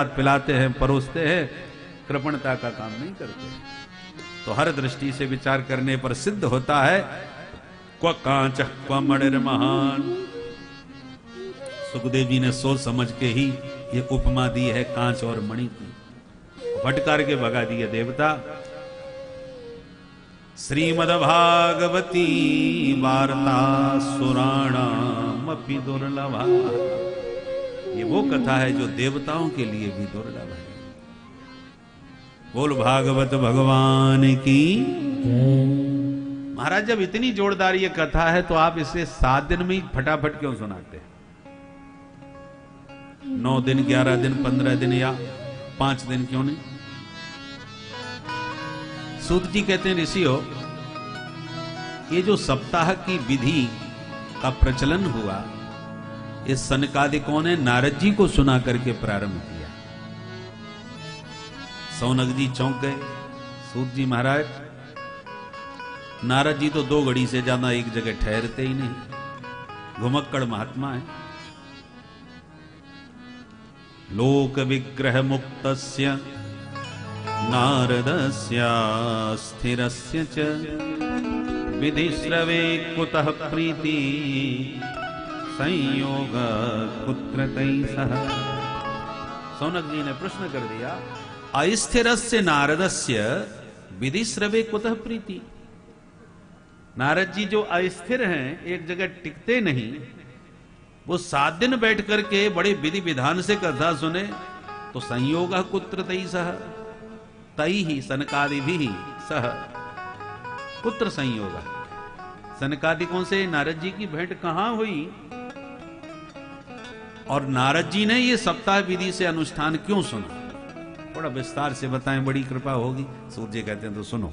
पिलाते हैं, परोसते हैं, कृपणता का काम नहीं करते। तो हर दृष्टि से विचार करने पर सिद्ध होता है क्व कांच क्व मणिर महान। सुखदेव जी ने सोच समझ के ही ये उपमा दी है कांच और मणि की, फटकार के भगा दिए देवता। श्रीमद्भागवती वार्ता सुराणाम अपि दुर्लभा, ये वो कथा है जो देवताओं के लिए भी दुर्लभ है। बोल भागवत भगवान की। महाराज जब इतनी जोरदार ये कथा है तो आप इसे 7 दिन में ही फटाफट क्यों सुनाते हैं? 9 दिन, 11 दिन, 15 दिन या 5 दिन क्यों नहीं? सूत जी कहते हैं ऋषि हो, ये जो सप्ताह की विधि का प्रचलन हुआ, इस सनकादिकों ने नारद जी को सुना करके प्रारंभ किया। सौनक जी चौंक गए। सूत जी महाराज, नारद जी तो 2 घड़ी से ज्यादा एक जगह ठहरते ही नहीं, घुमक्कड़ महात्मा है। लोक विग्रह मुक्तस्य नारदस्य स्थिरस्य च विधि श्रवे कुतः प्रीति संयोग कुत्र तैसह। सौनक जी ने प्रश्न कर दिया, अस्थिरस्य नारदस्य विधि श्रवे कुतः प्रीति। नारद जी जो अस्थिर हैं, एक जगह टिकते नहीं, वो 7 दिन बैठ करके बड़े विधि विधान से कथा सुने, तो संयोग कुत्र तैसह, तई ही सनकादि भी सह पुत्र संयोग। सनकादिकों से नारद जी की भेंट कहां हुई और नारद जी ने ये सप्ताह विधि से अनुष्ठान क्यों सुना? थोड़ा विस्तार से बताएं, बड़ी कृपा होगी। सूर्य कहते हैं तो सुनो।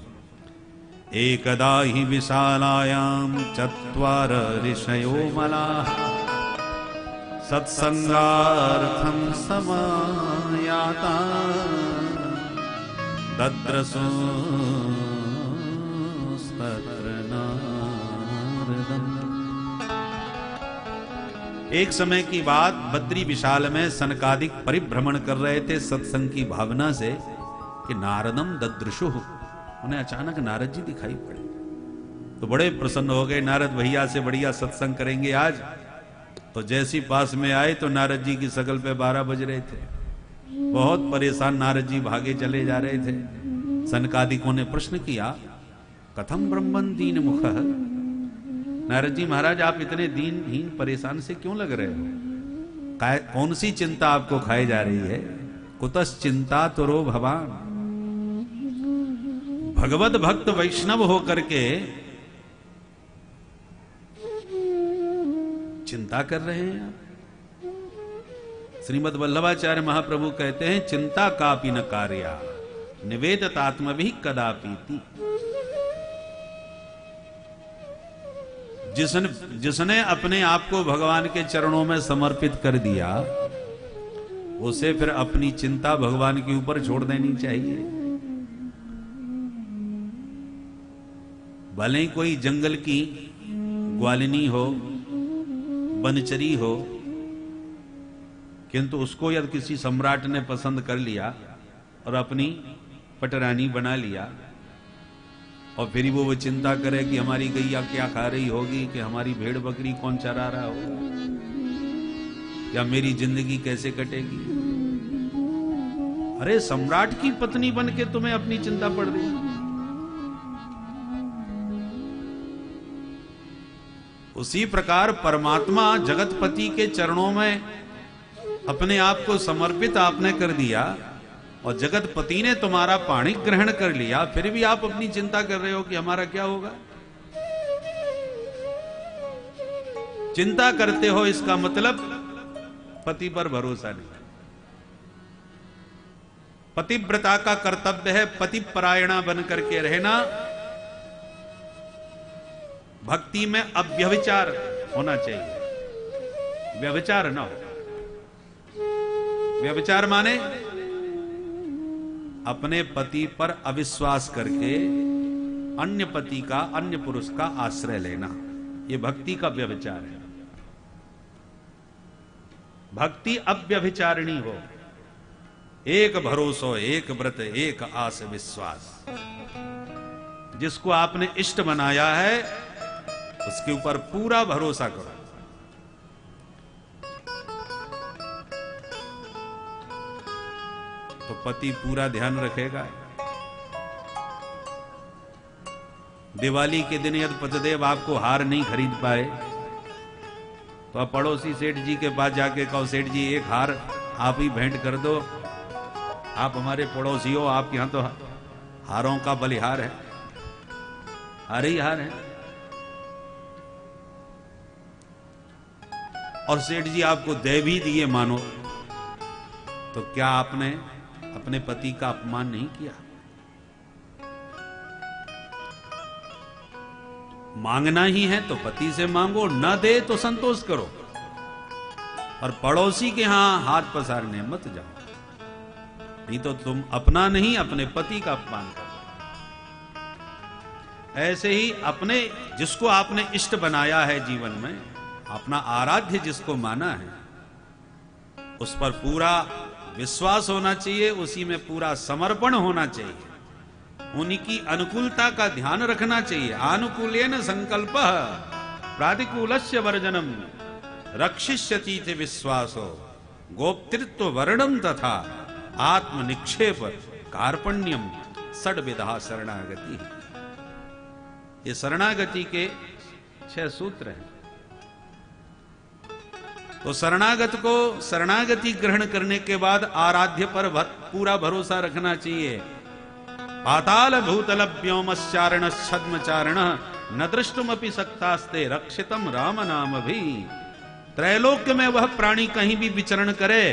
एकदा ही विशालायाम चत्वार ऋषयो मलाः सत्संगार्थं समायाता दद्रसोस्तत्र नारदम्। एक समय की बात, बद्री विशाल में सनकादिक परिभ्रमण कर रहे थे सत्संग की भावना से कि नारदम ददृशुः, उन्हें अचानक नारद जी दिखाई पड़े। तो बड़े प्रसन्न हो गए, नारद भैया से बढ़िया सत्संग करेंगे आज। तो जैसी पास में आए तो नारद जी की शकल पे 12 बज रहे थे। बहुत परेशान नारद जी भागे चले जा रहे थे। सनकादिकों ने प्रश्न किया, कथम ब्रह्मन दीन मुखः। नारद जी महाराज, आप इतने दीनहीन परेशान से क्यों लग रहे हो? कौन सी चिंता आपको खाई जा रही है? कुतस चिंता तुरो भवान। भगवत भक्त वैष्णव होकर के चिंता कर रहे हैं आप। श्रीमद् वल्लभाचार्य महाप्रभु कहते हैं, चिंता कापि न कार्या निवेदितात्म भी कदापि। जिसने अपने आप को भगवान के चरणों में समर्पित कर दिया, उसे फिर अपनी चिंता भगवान के ऊपर छोड़ देनी चाहिए। भले ही कोई जंगल की ग्वालिनी हो, बनचरी हो, किंतु उसको यदि किसी सम्राट ने पसंद कर लिया और अपनी पटरानी बना लिया, और फिर वो चिंता करे कि हमारी गैया क्या खा रही होगी, कि हमारी भेड़ बकरी कौन चरा रहा होगा, या मेरी जिंदगी कैसे कटेगी। अरे सम्राट की पत्नी बन के तुम्हें अपनी चिंता पड़ रही। उसी प्रकार परमात्मा जगतपति के चरणों में अपने आप को समर्पित आपने कर दिया और जगतपति ने तुम्हारा पाणी ग्रहण कर लिया, फिर भी आप अपनी चिंता कर रहे हो कि हमारा क्या होगा। चिंता करते हो, इसका मतलब पति पर भरोसा नहीं। पतिव्रता का कर्तव्य है पति परायणा बन करके रहना। भक्ति में अव्यभिचार होना चाहिए, व्यभिचार ना हो। व्यभिचार माने अपने पति पर अविश्वास करके अन्य पति का, अन्य पुरुष का आश्रय लेना, यह भक्ति का व्यभिचार है। भक्ति अव्यभिचारिणी हो, एक भरोसो एक व्रत एक आस विश्वास। जिसको आपने इष्ट बनाया है उसके ऊपर पूरा भरोसा करो। तो पति पूरा ध्यान रखेगा। दिवाली के दिन यदि पतिदेव आपको हार नहीं खरीद पाए तो आप पड़ोसी सेठ जी के पास जाके कहो, सेठ जी एक हार आप ही भेंट कर दो, आप हमारे पड़ोसी हो, आपके यहां तो हारों का बलिहार है, हार ही हार है। और सेठ जी आपको दे भी दिए मानो, तो क्या आपने अपने पति का अपमान नहीं किया? मांगना ही है तो पति से मांगो, न दे तो संतोष करो, और पड़ोसी के यहां हाथ पसारने मत जाओ, नहीं तो तुम अपना नहीं अपने पति का अपमान करो। ऐसे ही अपने जिसको आपने इष्ट बनाया है जीवन में, अपना आराध्य जिसको माना है, उस पर पूरा विश्वास होना चाहिए, उसी में पूरा समर्पण होना चाहिए, उनकी अनुकूलता का ध्यान रखना चाहिए। आनुकूल्येन संकल्प प्रातिकूलस्य वर्जनम रक्षिष्यति थे विश्वासो गोप्तृत्व वर्णम तथा आत्म निक्षेप कार्पण्यम षड्विधा शरणागति। ये शरणागति के 6 सूत्र हैं। तो शरणागत को शरणागति ग्रहण करने के बाद आराध्य पर पूरा भरोसा रखना चाहिए। पाताल भूतल व्योमश्चारण छद्मचारण न दृष्टुमपि सक्तास्ते रक्षितम राम नाम भी। त्रैलोक्य में वह प्राणी कहीं भी विचरण करे,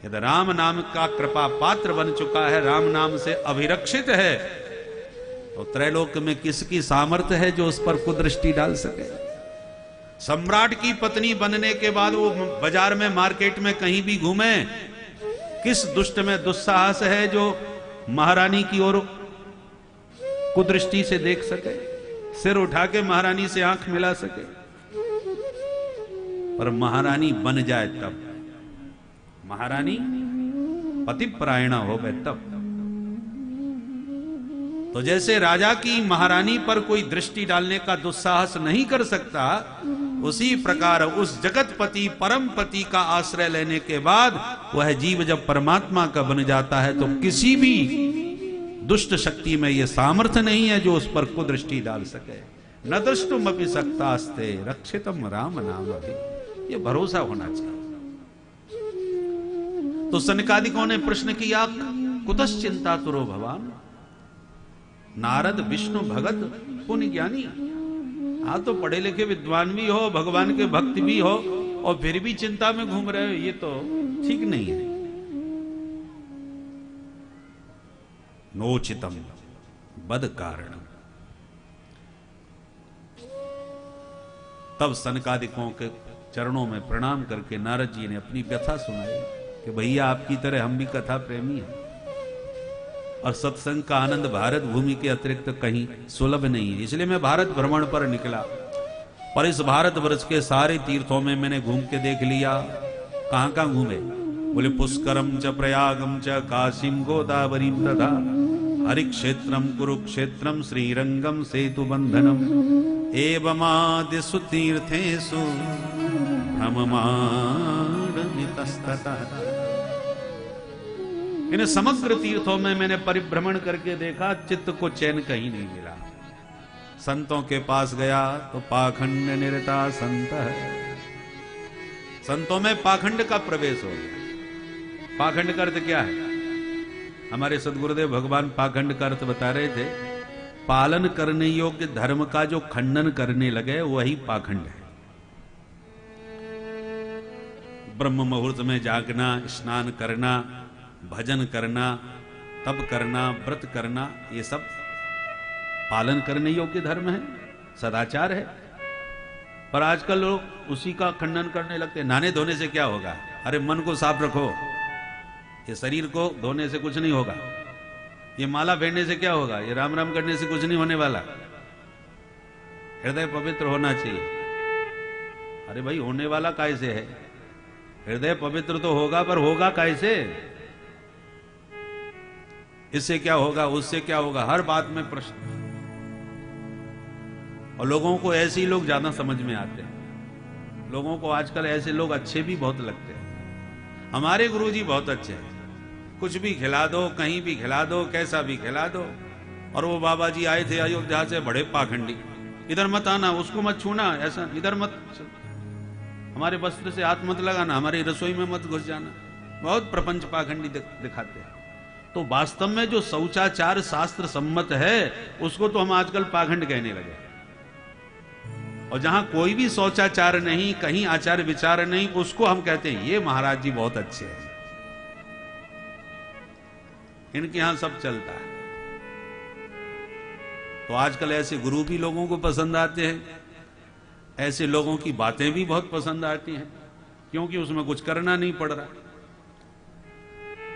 यदि राम नाम का कृपा पात्र बन चुका है, राम नाम से अभिरक्षित है, तो त्रैलोक्य में किसकी सामर्थ्य है जो उस पर कुदृष्टि डाल सके? सम्राट की पत्नी बनने के बाद वो बाजार में मार्केट में कहीं भी घूमे, किस दुष्ट में दुस्साहस है जो महारानी की ओर कुदृष्टि से देख सके, सिर उठा के महारानी से आंख मिला सके? पर महारानी बन जाए तब, महारानी पतिपरायणा हो गए तब। तो जैसे राजा की महारानी पर कोई दृष्टि डालने का दुस्साहस नहीं कर सकता, उसी प्रकार उस जगतपति परम पति का आश्रय लेने के बाद वह जीव जब परमात्मा का बन जाता है, तो किसी भी दुष्ट शक्ति में यह सामर्थ्य नहीं है जो उस पर कुदृष्टि डाल सके। न दृष्टुम अपि सक्तास्ते रक्षितम राम नाम भी। ये भरोसा होना चाहिए। तो सनकादिकों ने प्रश्न किया, कुतश् चिंतातुरो भवान? नारद विष्णु भगत पुण्य ज्ञानी, आप तो पढ़े लिखे विद्वान भी हो, भगवान के भक्त भी हो, और फिर भी चिंता में घूम रहे हो, ये तो ठीक नहीं है। नोचितम बद कारण। तब सनकादिकों के चरणों में प्रणाम करके नारद जी ने अपनी व्यथा सुनाई कि भैया आपकी तरह हम भी कथा प्रेमी हैं, और सत्संग का आनंद भारत भूमि के अतिरिक्त कहीं सुलभ नहीं है, इसलिए मैं भारत भ्रमण पर निकला। पर इस भारत वर्ष के सारे तीर्थों में मैंने घूम के देख लिया। कहां कहां घूमे? बोले पुष्करम च प्रयागम च काशीम गोदावरीम तथा हरिक्षेत्रम कुरुक्षेत्रम श्रीरंगम सेतु बंधनम एवमादिषु तीर्थेषु भ्रममाणनितस्ततः। इन समग्र तीर्थों में मैंने परिभ्रमण करके देखा, चित्त को चैन कहीं नहीं मिला। संतों के पास गया तो पाखंड निरता संत है। संतों में पाखंड का प्रवेश हो गया। पाखंड का अर्थ क्या है? हमारे सदगुरुदेव भगवान पाखंड का अर्थ बता रहे थे, पालन करने योग्य धर्म का जो खंडन करने लगे वही पाखंड है। ब्रह्म मुहूर्त में जागना, स्नान करना, भजन करना, तप करना, व्रत करना, ये सब पालन करने योग्य धर्म है, सदाचार है। पर आजकल लोग उसी का खंडन करने लगते हैं। नहाने धोने से क्या होगा? अरे मन को साफ रखो, ये शरीर को धोने से कुछ नहीं होगा। ये माला फेरने से क्या होगा? ये राम राम करने से कुछ नहीं होने वाला। हृदय पवित्र होना चाहिए। अरे भाई, होने वाला कैसे है? हृदय पवित्र तो होगा, पर होगा कैसे? इससे क्या होगा, उससे क्या होगा, हर बात में प्रश्न। और लोगों को ऐसे ही लोग ज्यादा समझ में आते हैं। लोगों को आजकल ऐसे लोग अच्छे भी बहुत लगते हैं। हमारे गुरुजी बहुत अच्छे हैं, कुछ भी खिला दो, कहीं भी खिला दो, कैसा भी खिला दो। और वो बाबा जी आए थे अयोध्या से, बड़े पाखंडी, इधर मत आना, उसको मत छूना, ऐसा इधर मत, हमारे वस्त्र से हाथ मत लगाना, हमारी रसोई में मत घुस जाना, बहुत प्रपंच पाखंडी दिखाते हैं। तो वास्तव में जो शौचाचार शास्त्र सम्मत है उसको तो हम आजकल पाखंड कहने लगे। और जहां कोई भी शौचाचार नहीं, कहीं आचार विचार नहीं, उसको हम कहते हैं ये महाराज जी बहुत अच्छे हैं, इनके यहां सब चलता है। तो आजकल ऐसे गुरु भी लोगों को पसंद आते हैं, ऐसे लोगों की बातें भी बहुत पसंद आती हैं, क्योंकि उसमें कुछ करना नहीं पड़ रहा,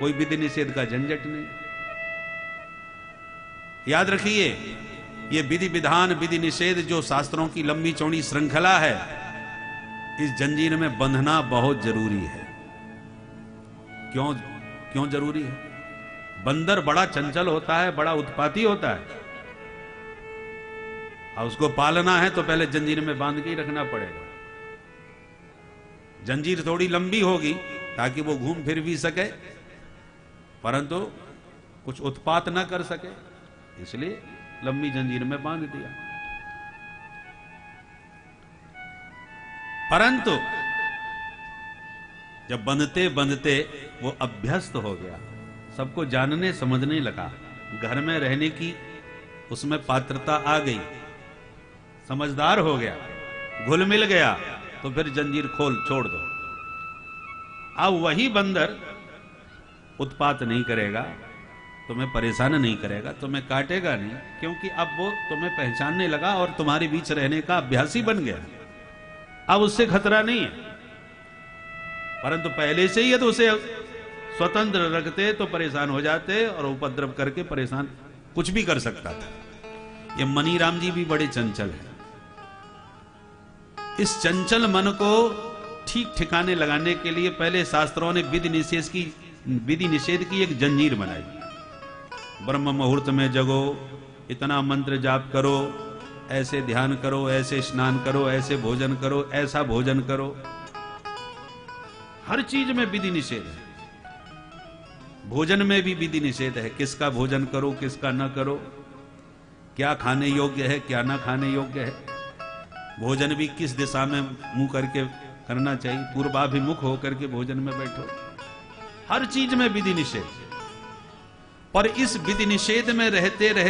कोई विधि निषेध का झंझट नहीं। याद रखिए, ये विधि विधान, विधि निषेध जो शास्त्रों की लंबी चौड़ी श्रृंखला है, इस जंजीर में बंधना बहुत जरूरी है। क्यों जरूरी है? बंदर बड़ा चंचल होता है, बड़ा उत्पाती होता है, और उसको पालना है तो पहले जंजीर में बांध के ही रखना पड़ेगा। जंजीर थोड़ी लंबी होगी ताकि वो घूम फिर भी सके, परंतु कुछ उत्पात ना कर सके, इसलिए लंबी जंजीर में बांध दिया। परंतु जब बंधते बंधते वो अभ्यस्त हो गया, सबको जानने समझने लगा, घर में रहने की उसमें पात्रता आ गई, समझदार हो गया, घुल मिल गया, तो फिर जंजीर खोल छोड़ दो। अब वही बंदर उत्पात नहीं करेगा, तुम्हें परेशान नहीं करेगा, तुम्हें काटेगा नहीं, क्योंकि अब वो तुम्हें पहचानने लगा और तुम्हारे बीच रहने का अभ्यासी बन गया। अब उससे खतरा नहीं है। परंतु पहले से ही यदि उसे स्वतंत्र रखते तो परेशान हो जाते, और उपद्रव करके परेशान कुछ भी कर सकता था। ये मनीराम जी भी बड़े चंचल हैं। इस चंचल मन को ठीक ठिकाने लगाने के लिए पहले शास्त्रों ने विधि निषेध की एक जंजीर बनाई। ब्रह्म मुहूर्त में जगो, इतना मंत्र जाप करो, ऐसे ध्यान करो, ऐसे स्नान करो, ऐसे भोजन करो, ऐसा भोजन करो। हर चीज में विधि निषेध है। भोजन में भी विधि निषेध है, किसका भोजन करो, किसका न करो, क्या खाने योग्य है, क्या ना खाने योग्य है। भोजन भी किस दिशा में मुंह करके करना चाहिए, पूर्वाभिमुख होकर के भोजन में बैठो। हर चीज में विधि निषेध। पर इस विधि निषेध में रहते रहते